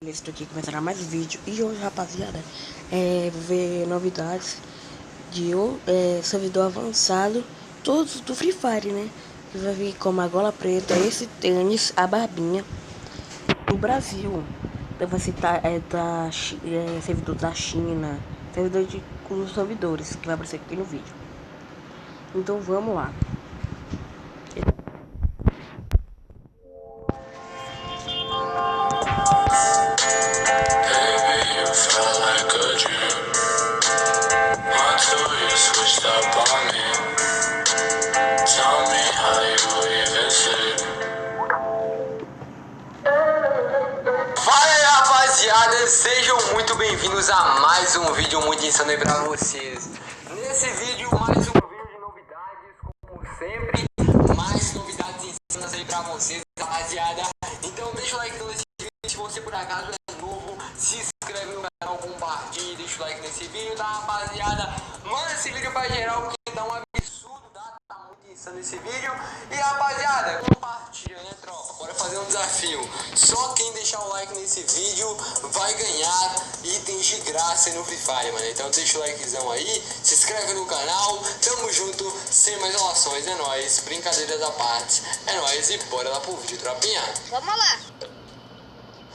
Estou aqui começando mais um vídeo e hoje, rapaziada, vou ver novidades de servidor avançado, todos do Free Fire, né? Você vai ver como a gola preta, esse tênis, a barbinha do Brasil. Então vai citar servidor da China, servidor com os servidores que vai aparecer aqui no vídeo. Então vamos lá. Rapaziada, sejam muito bem-vindos a mais um vídeo muito insano aí pra vocês. Nesse vídeo, mais um vídeo de novidades, como sempre, mais novidades insanas aí pra vocês, rapaziada. Então deixa o like nesse vídeo, se você por acaso é novo, se inscreve no canal, compartilha, deixa o like nesse vídeo, tá, rapaziada? Manda esse vídeo pra geral, porque tá um absurdo, tá muito insano esse vídeo. E rapaziada, compartilha, né, tropa? Bora fazer um desafio. Só quem deixar o like nesse vídeo vai ganhar itens de graça aí no Free Fire, mano. Então deixa o likezão aí, se inscreve no canal, tamo junto, sem mais enrolações, é nóis, brincadeiras à parte, é nóis e bora lá pro vídeo, tropinha. Vamos lá.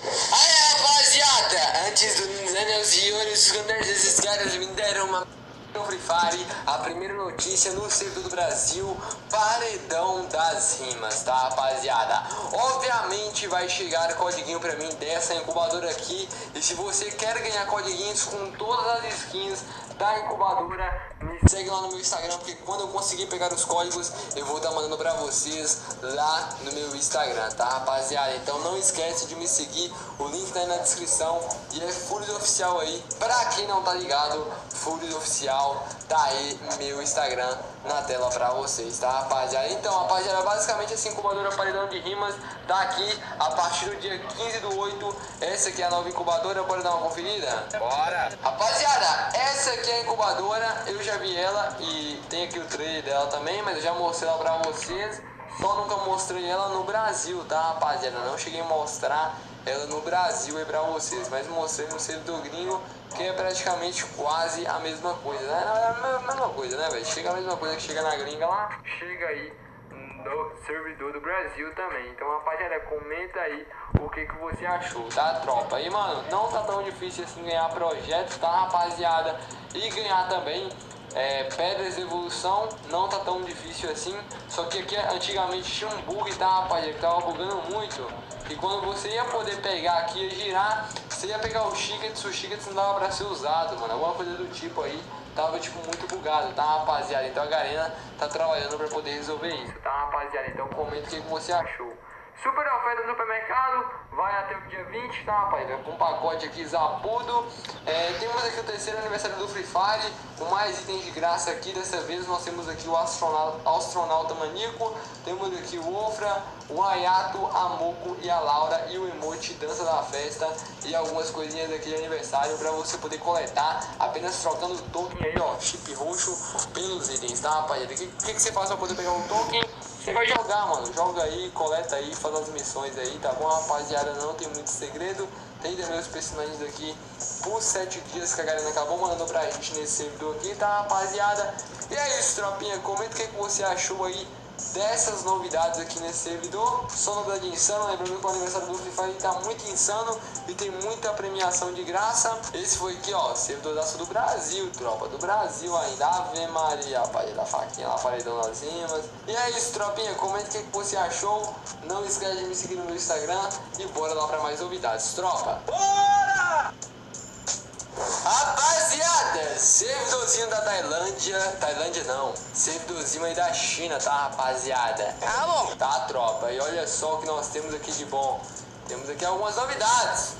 Aí, rapaziada, antes do Daniel Senhores, quando esses caras me deram uma no Free Fire, a primeira notícia no servidor do Brasil, paredão das rimas, tá, rapaziada? Obviamente vai chegar codiguinho pra mim dessa incubadora aqui, e se você quer ganhar codiguinhos com todas as skins da incubadora, me segue lá no meu Instagram, porque quando eu conseguir pegar os códigos, eu vou estar mandando pra vocês lá no meu Instagram, tá, rapaziada? Então não esquece de me seguir, o link tá aí na descrição, e é Furious Oficial aí, pra quem não tá ligado, Furious Oficial, tá aí meu Instagram na tela pra vocês, tá, rapaziada? Então, rapaziada, basicamente essa incubadora paredão de rimas tá aqui a partir do dia 15/8, essa aqui é a nova incubadora, bora dar uma conferida? Bora! Rapaziada, essa aqui é a incubadora, eu já vi ela e tem aqui o trailer dela também, mas eu já mostrei ela pra vocês, só nunca mostrei ela no Brasil, tá, rapaziada? Não cheguei a mostrar ela no Brasil aí pra vocês, mas mostrei no servidor gringo, que é praticamente quase a mesma coisa, né? Não é a mesma coisa, né, velho? Chega a mesma coisa que chega na gringa lá, chega aí no servidor do Brasil também. Então, rapaziada, comenta aí o que você achou, tá, tropa? E, mano, não tá tão difícil assim ganhar projetos, tá, rapaziada? E ganhar também pedras de evolução, não tá tão difícil assim. Só que aqui antigamente tinha um bug, tá, rapaziada, que tava bugando muito. E quando você ia poder pegar aqui e girar, você ia pegar os tickets não dava pra ser usado, mano. Alguma coisa do tipo aí, tava tipo muito bugado, tá, rapaziada? Então a Garena tá trabalhando pra poder resolver isso, tá, rapaziada? Então comenta o que você achou. Super oferta no supermercado, vai até o dia 20, tá, rapaziada? Com um pacote aqui zapudo. Temos aqui o terceiro aniversário do Free Fire, com mais itens de graça aqui. Dessa vez nós temos aqui o astronauta maníaco, temos aqui o Ofra, o Ayato, a Moco e a Laura e o emote dança da festa e algumas coisinhas aqui de aniversário pra você poder coletar apenas trocando o token aí, ó, chip roxo pelos itens, tá, rapaziada? O que você faz pra poder pegar um token? Você vai jogar, mano, joga aí, coleta aí, faz as missões aí, tá bom, rapaziada? Não tem muito segredo. Tem também os personagens aqui por 7 dias que a galera acabou mandando pra gente nesse servidor aqui, tá, rapaziada? E é isso, tropinha, comenta o que você achou aí dessas novidades aqui nesse servidor. Só novidade insana, lembrando que o aniversário do Free Fire tá muito insano e tem muita premiação de graça. Esse foi aqui, ó, servidorzaço do Brasil, tropa, do Brasil ainda. Ave Maria, rapaz, da faquinha lá, paredão nas rimas. E é isso, tropinha, comenta o que você achou. Não esquece de me seguir no meu Instagram e bora lá pra mais novidades, tropa. Bora! Rapaziada, servidorzinho da Tailândia não, servidorzinho aí da China, tá, rapaziada? Tá bom. Tá, tropa, e olha só o que nós temos aqui de bom. Temos aqui algumas novidades.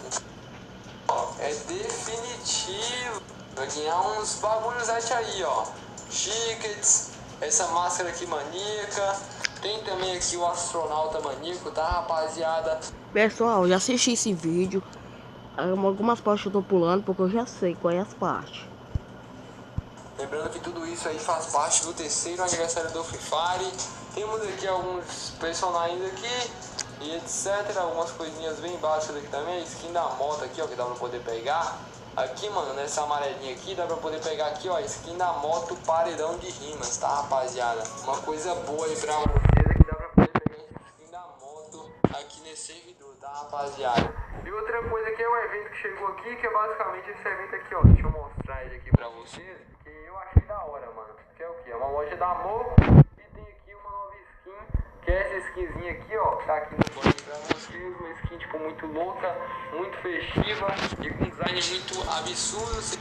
É definitivo. Vai ganhar uns bagulhos aí, ó. Tickets, essa máscara aqui maníaca. Tem também aqui o astronauta maníaco, tá, rapaziada? Pessoal, já assisti esse vídeo. Algumas partes eu tô pulando porque eu já sei qual é as partes. Lembrando que tudo isso aí faz parte do terceiro aniversário do Free Fire. Temos aqui alguns personagens aqui. e etc. Algumas coisinhas bem básicas aqui também. A skin da moto aqui, ó, que dá pra poder pegar. Aqui, mano, nessa amarelinha aqui, dá pra poder pegar aqui, ó, a skin da moto paredão de rimas, tá, rapaziada? Uma coisa boa aí pra vocês é que dá pra poder pegar essa skin da moto aqui nesse servidor, tá, rapaziada? E outra coisa que é um evento que chegou aqui, que é basicamente esse evento aqui, ó. Deixa eu mostrar ele aqui pra vocês, que eu achei da hora, mano. Que é o quê? É uma loja da Moco e tem aqui uma nova skin. Que é essa skinzinha aqui, ó, que tá aqui no banner pra vocês, uma skin tipo muito louca, muito festiva e com design muito absurdo. Você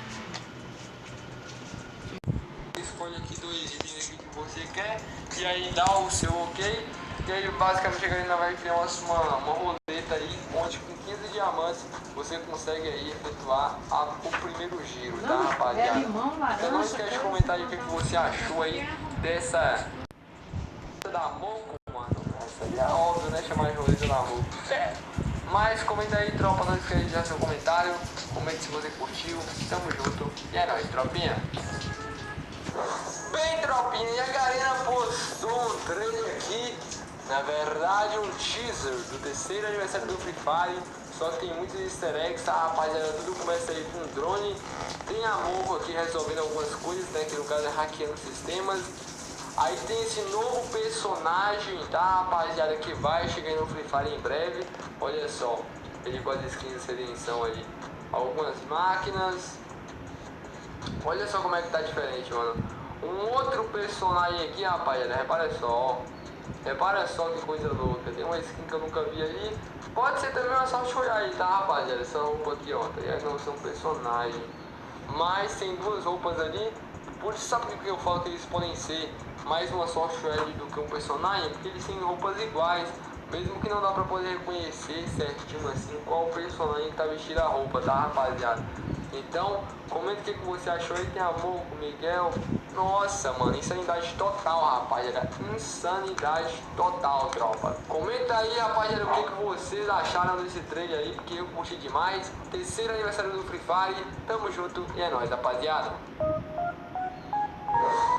escolhe aqui dois itens aqui que você quer e aí dá o seu ok, e aí basicamente a galera vai criar uma roleta aí, onde com 15 diamantes você consegue aí efetuar o primeiro giro, tá, rapaziada? Então não esquece de comentar aí o que você achou aí dessa da Moco. É óbvio, né? Chamar de roleta da Moco. Mas comenta aí, tropa. Não esquece de deixar seu comentário. Comente se você curtiu. Tamo junto. E é nóis, tropinha. Bem, tropinha. E a galera postou um trailer aqui. Na verdade, um teaser do terceiro aniversário do Free Fire. Só que tem muitos easter eggs, tá, rapaziada? Tudo começa aí com um drone. Tem a Moco aqui resolvendo algumas coisas, né? Que no caso é hackeando sistemas. Aí tem esse novo personagem, tá, rapaziada, que vai chegar no Free Fire em breve. Olha só, ele com as skins de redenção ali. Algumas máquinas. Olha só como é que tá diferente, mano. Um outro personagem aqui, rapaziada, repara só, ó. Repara só que coisa louca. Tem uma skin que eu nunca vi ali. Pode ser também uma Soft Royale, tá, rapaziada? Essa roupa aqui, ó, tá ligado? Não são personagem. Mas tem duas roupas ali. Por isso, sabe por que eu falo que eles podem ser mais uma Soft Royale do que um personagem? Porque eles têm roupas iguais. Mesmo que não dá pra poder reconhecer certinho assim qual personagem que tá vestindo a roupa, tá, rapaziada? Então, comenta o que você achou aí. Tem amor com o Miguel. Nossa, mano, insanidade total, rapaziada. Insanidade total, tropa. Comenta aí, rapaziada, o que vocês acharam desse trailer aí, porque eu curti demais. Terceiro aniversário do Free Fire. Tamo junto e é nóis, rapaziada.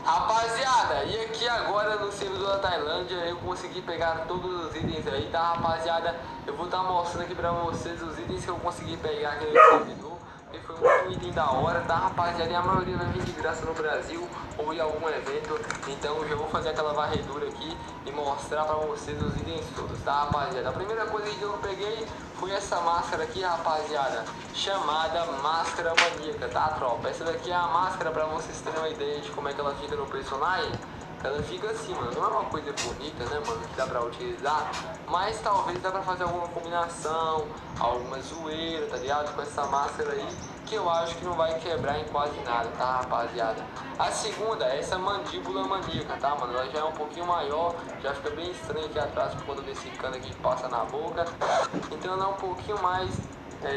Rapaziada, e aqui agora no servidor da Tailândia eu consegui pegar todos os itens aí, tá, rapaziada? Eu vou estar mostrando aqui pra vocês os itens que eu consegui pegar aqui no servidor. E foi muito item da hora, tá, rapaziada? E a maioria vai vir de graça no Brasil ou em algum evento. Então eu já vou fazer aquela varredura aqui e mostrar pra vocês os itens todos, tá, rapaziada? A primeira coisa que eu peguei foi essa máscara aqui, rapaziada, chamada Máscara Maníaca, tá, tropa? Essa daqui é a máscara pra vocês terem uma ideia de como é que ela fica no personagem. Ela fica assim, mano, não é uma coisa bonita, né, mano, que dá pra utilizar, mas talvez dá pra fazer alguma combinação, alguma zoeira, tá ligado? Com essa máscara aí, que eu acho que não vai quebrar em quase nada, tá, rapaziada? A segunda é essa mandíbula maníaca, tá, mano? Ela já é um pouquinho maior, já fica bem estranha aqui atrás por conta desse cano aqui que passa na boca, então ela é um pouquinho mais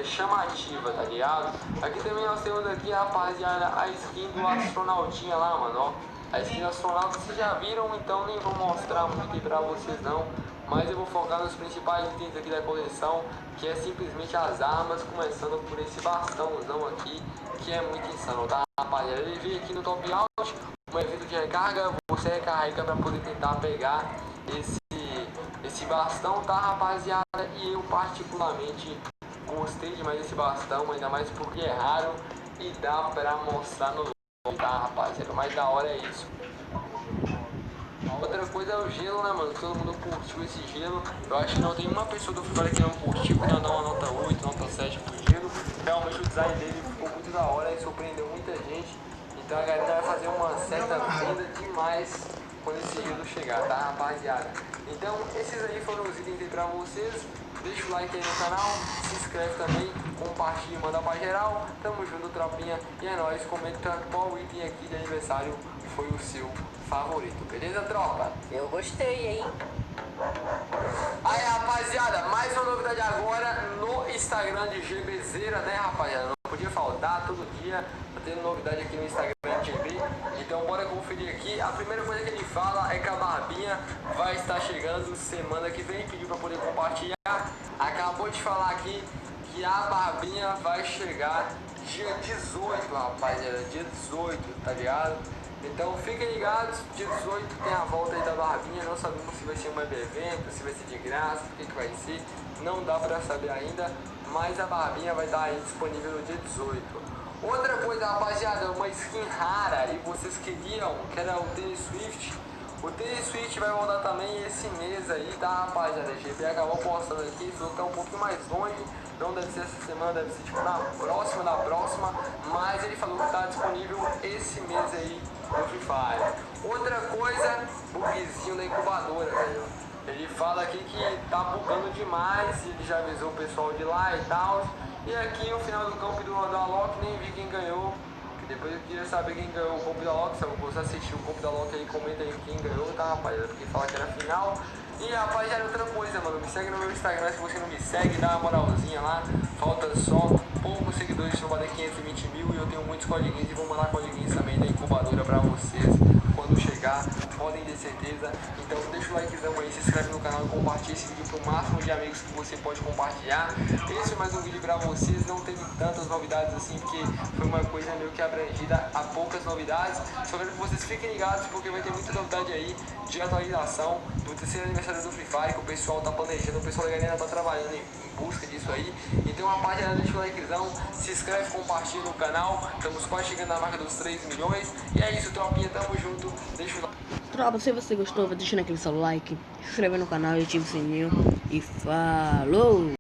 chamativa, tá ligado? Aqui também nós temos aqui, rapaziada, a skin do astronautinha lá, mano, ó. A skin do astronauta vocês já viram, então nem vou mostrar muito aqui pra vocês não. Mas eu vou focar nos principais itens aqui da coleção, que é simplesmente as armas, começando por esse bastãozão aqui, que é muito insano, tá, rapaziada? Ele veio aqui no Top Out, um evento de recarga, você recarrega pra poder tentar pegar esse bastão, tá, rapaziada? E eu particularmente gostei demais desse bastão, ainda mais porque é raro e dá pra mostrar no logo, tá, rapaziada? O mais da hora é isso. Outra coisa é o gelo, né, mano? Todo mundo curtiu esse gelo. Eu acho que não tem uma pessoa do Free Fire que não curtiu, que não dá uma nota 8, nota 7 pro gelo. Realmente o design dele ficou muito da hora e surpreendeu muita gente. Então a galera vai fazer uma certa venda demais quando esse gelo chegar, tá, rapaziada? Então esses aí foram os itens aí pra vocês. Deixa o like aí no canal, se inscreve também, compartilha e manda pra geral. Tamo junto, tropinha. E é nóis, comenta qual item aqui de aniversário foi o seu favorito, beleza, tropa? Eu gostei, hein? Aí, rapaziada, mais uma novidade agora no Instagram de GBZera, né, rapaziada? Não podia faltar, todo dia tá tendo novidade aqui no Instagram de GB. Então bora conferir aqui. A primeira coisa que ele fala é que a barbinha vai estar chegando semana que vem, pediu pra poder compartilhar. Acabou de falar aqui que a barbinha vai chegar dia 18, rapaziada, dia 18, tá ligado? Então fiquem ligados, dia 18 tem a volta aí da Barbinha, não sabemos se vai ser um web evento, se vai ser de graça, o que vai ser, não dá pra saber ainda, mas a Barbinha vai estar aí disponível no dia 18. Outra coisa, rapaziada, uma skin rara e vocês queriam, que era o Tênis Swift. O Tênis Swift vai voltar também esse mês aí, tá, rapaziada? A GP acabou postando aqui, falou que tá um pouquinho mais longe, não deve ser essa semana, deve ser tipo na próxima, mas ele falou que tá disponível esse mês aí no Free Fire. Outra coisa, bugzinho da incubadora, velho. Ele fala aqui que tá bugando demais, ele já avisou o pessoal de lá e tal. E aqui no final do campo do Alok, nem vi quem ganhou. Depois eu queria saber quem ganhou o Copo da Loki. Se você assistiu o Copo da Loki aí, comenta aí quem ganhou, tá, rapaziada? Porque fala que era final. E, rapaziada, outra coisa, mano. Me segue no meu Instagram se você não me segue, dá uma moralzinha lá. Falta só poucos seguidores pra bater 520 mil. E eu tenho muitos codiguinhos e vou mandar codiguinhos também da incubadora pra vocês quando chegar. Podem ter certeza. Então deixa o likezão aí, se inscreve no canal e compartilha esse vídeo pro máximo de amigos que você pode compartilhar. Esse é mais um vídeo pra vocês. Não teve tantas novidades assim, porque foi uma coisa meio que abrangida a poucas novidades. Só quero que vocês fiquem ligados porque vai ter muita novidade aí de atualização do terceiro aniversário do Free Fire que o pessoal tá planejando, o pessoal da galera tá trabalhando em busca disso aí. Então, rapaziada, deixa o likezão, se inscreve, compartilha no canal. Estamos quase chegando na marca dos 3 milhões. E é isso, tropinha, tamo junto. Deixa o like. Tropa, se você gostou, vai deixando aquele seu like, se inscreve no canal e ativa o sininho. E falou!